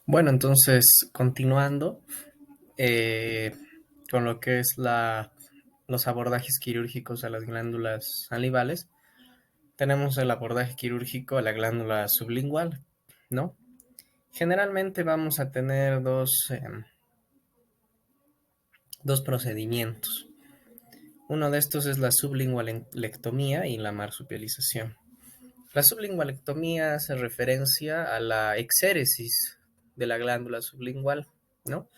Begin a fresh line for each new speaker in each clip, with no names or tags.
Bueno, entonces, continuando eh, con lo que es los abordajes quirúrgicos a las glándulas salivales, tenemos el abordaje quirúrgico a la glándula sublingual, ¿no? Generalmente vamos a tener dos procedimientos. Uno de estos es la sublingualectomía y la marsupialización. La sublingualectomía hace referencia a la exéresis de la glándula sublingual, ¿no?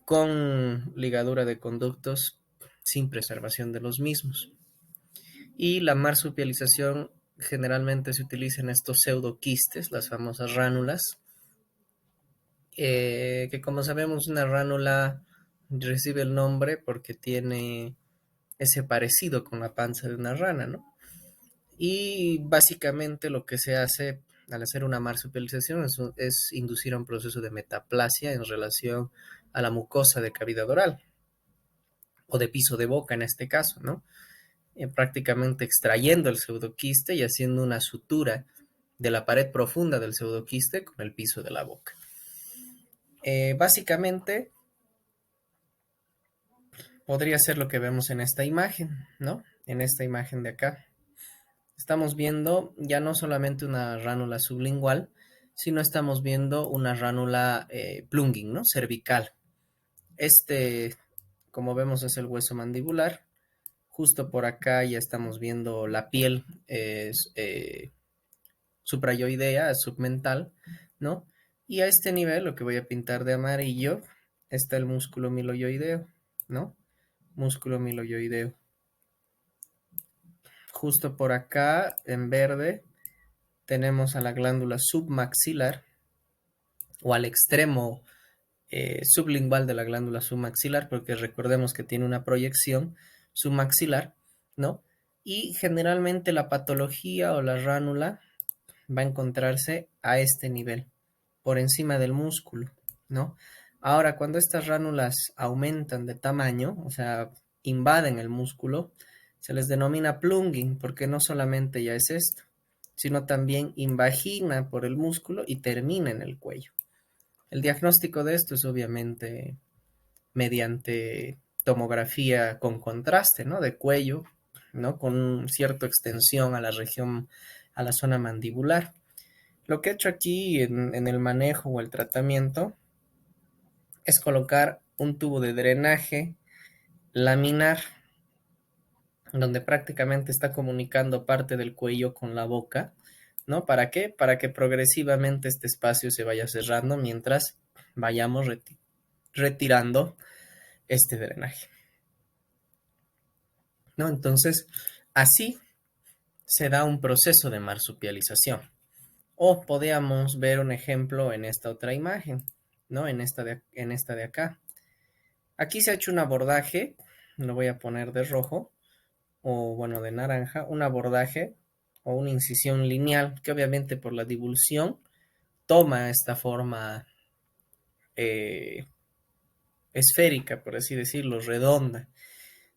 Con ligadura de conductos sin preservación de los mismos. Y la marsupialización generalmente se utiliza en estos pseudoquistes, las famosas ránulas, que como sabemos una ránula recibe el nombre porque tiene ese parecido con la panza de una rana, ¿no? Y básicamente lo que se hace al hacer una marsupialización es inducir a un proceso de metaplasia en relación a la mucosa de cavidad oral o de piso de boca en este caso, ¿no? Prácticamente extrayendo el pseudoquiste y haciendo una sutura de la pared profunda del pseudoquiste con el piso de la boca. Básicamente podría ser lo que vemos en esta imagen, ¿no? En esta imagen de acá. Estamos viendo ya no solamente una ránula sublingual, sino estamos viendo una ránula plunging, ¿no? Cervical. Este, como vemos, es el hueso mandibular. Justo por acá ya estamos viendo la piel suprayoidea, submental, ¿no? Y a este nivel, lo que voy a pintar de amarillo, está el músculo miloioideo, ¿no? Músculo miloioideo. Justo por acá, en verde, tenemos a la glándula submaxilar o al extremo sublingual de la glándula submaxilar, porque recordemos que tiene una proyección submaxilar, ¿no? Y generalmente la patología o la ránula va a encontrarse a este nivel, por encima del músculo, ¿no? Ahora, cuando estas ránulas aumentan de tamaño, o sea, invaden el músculo, se les denomina plunging, porque no solamente ya es esto, sino también invagina por el músculo y termina en el cuello. El diagnóstico de esto es obviamente mediante tomografía con contraste, ¿no? De cuello, ¿no? Con cierta extensión a la región, a la zona mandibular. Lo que he hecho aquí en el manejo o el tratamiento es colocar un tubo de drenaje laminar donde prácticamente está comunicando parte del cuello con la boca, ¿no? ¿Para qué? Para que progresivamente este espacio se vaya cerrando mientras vayamos retirando este drenaje, ¿no? Entonces, así se da un proceso de marsupialización. O podríamos ver un ejemplo en esta otra imagen, ¿no? En esta de acá. Aquí se ha hecho un abordaje, lo voy a poner de rojo, o bueno, de naranja, un abordaje o una incisión lineal que obviamente por la divulsión toma esta forma eh, esférica, por así decirlo, redonda,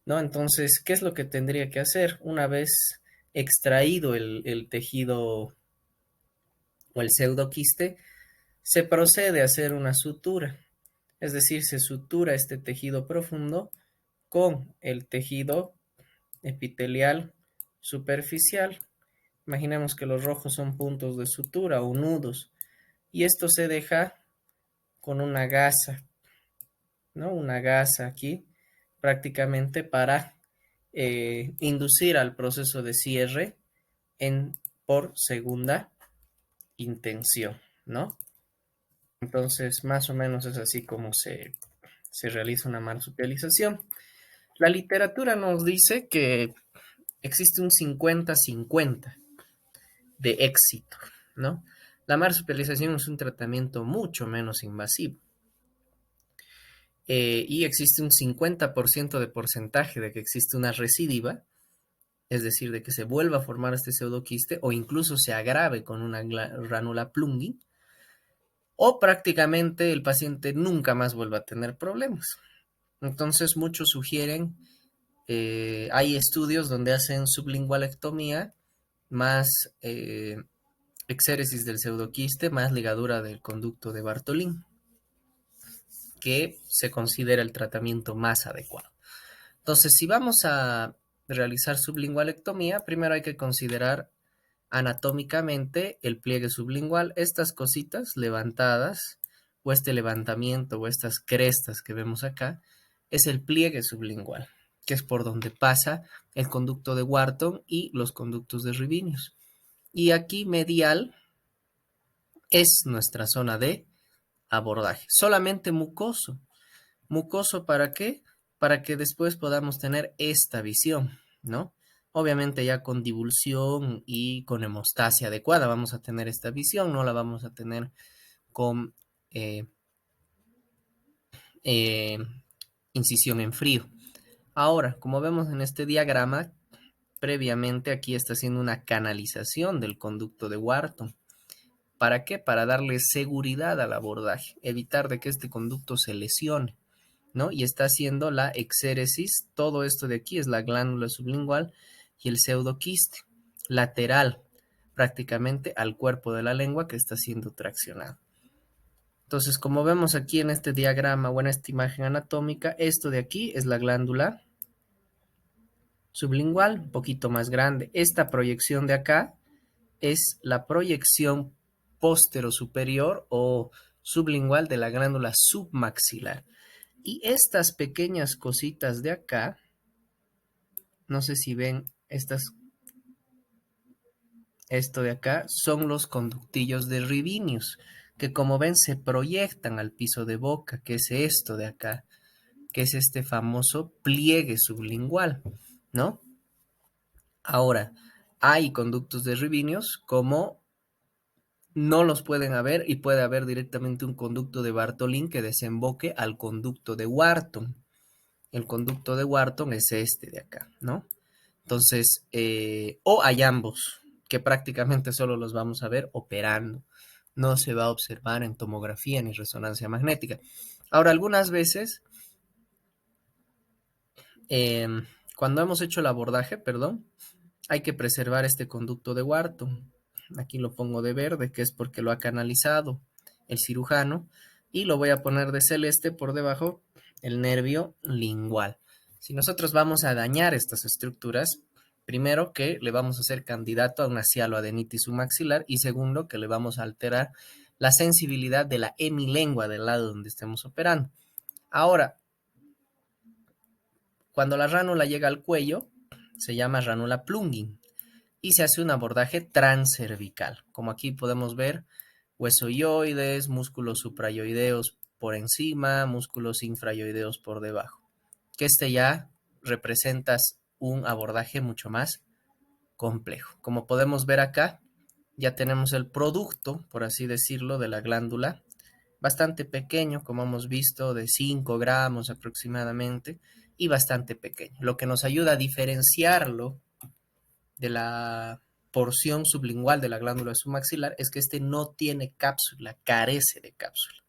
¿no? Entonces, ¿qué es lo que tendría que hacer? Una vez extraído el tejido o el pseudoquiste, se procede a hacer una sutura, es decir, se sutura este tejido profundo con el tejido epitelial superficial. Imaginemos que los rojos son puntos de sutura o nudos y esto se deja con una gasa, ¿no? Una gasa aquí prácticamente para inducir al proceso de cierre por segunda intención, ¿no? Entonces, más o menos es así como se realiza una marsupialización. La literatura nos dice que existe un 50-50 de éxito, ¿no? La marsupialización es un tratamiento mucho menos invasivo y existe un 50% de porcentaje de que existe una recidiva, es decir, de que se vuelva a formar este pseudoquiste o incluso se agrave con una ránula plungi o prácticamente el paciente nunca más vuelva a tener problemas. Entonces muchos sugieren, hay estudios donde hacen sublingualectomía más exéresis del pseudoquiste más ligadura del conducto de Bartolín, que se considera el tratamiento más adecuado. Entonces, si vamos a realizar sublingualectomía, primero hay que considerar anatómicamente el pliegue sublingual. Estas cositas levantadas, o este levantamiento, o estas crestas que vemos acá, es el pliegue sublingual, que es por donde pasa el conducto de Wharton y los conductos de Rivinius. Y aquí medial es nuestra zona de abordaje, solamente mucoso. ¿Mucoso para qué? Para que después podamos tener esta visión, ¿no? Obviamente ya con divulsión y con hemostasia adecuada vamos a tener esta visión, no la vamos a tener con eh, eh, incisión en frío. Ahora, como vemos en este diagrama, previamente aquí está haciendo una canalización del conducto de Wharton. ¿Para qué? Para darle seguridad al abordaje, evitar de que este conducto se lesione, ¿no? Y está haciendo la exéresis. Todo esto de aquí es la glándula sublingual y el pseudoquiste lateral prácticamente al cuerpo de la lengua que está siendo traccionado. Entonces, como vemos aquí en este diagrama o en esta imagen anatómica, esto de aquí es la glándula sublingual, un poquito más grande. Esta proyección de acá es la proyección póstero-superior o sublingual de la glándula submaxilar. Y estas pequeñas cositas de acá, no sé si ven esto de acá, son los conductillos de Rivinius, que como ven se proyectan al piso de boca, que es esto de acá, que es este famoso pliegue sublingual, ¿no? Ahora, hay conductos de Rivinius como no los pueden haber y puede haber directamente un conducto de Bartolín que desemboque al conducto de Wharton. El conducto de Wharton es este de acá, ¿no? Entonces, o hay ambos, que prácticamente solo los vamos a ver operando. No se va a observar en tomografía ni resonancia magnética. Ahora, algunas veces, eh, cuando hemos hecho el abordaje, perdón, hay que preservar este conducto de Wharton. Aquí lo pongo de verde, que es porque lo ha canalizado el cirujano. Y lo voy a poner de celeste por debajo, el nervio lingual. Si nosotros vamos a dañar estas estructuras, primero que le vamos a hacer candidato a una cialoadenitis submaxilar y segundo que le vamos a alterar la sensibilidad de la hemilengua del lado donde estemos operando. Ahora, cuando la ránula llega al cuello, se llama ránula plunging y se hace un abordaje transcervical. Como aquí podemos ver, huesoioides, músculos suprayoideos por encima, músculos infrayoideos por debajo. Que este ya representa un abordaje mucho más complejo. Como podemos ver acá, ya tenemos el producto, por así decirlo, de la glándula, bastante pequeño, como hemos visto, de 5 gramos aproximadamente, y bastante pequeño, lo que nos ayuda a diferenciarlo de la porción sublingual de la glándula submaxilar es que este no tiene cápsula, carece de cápsula.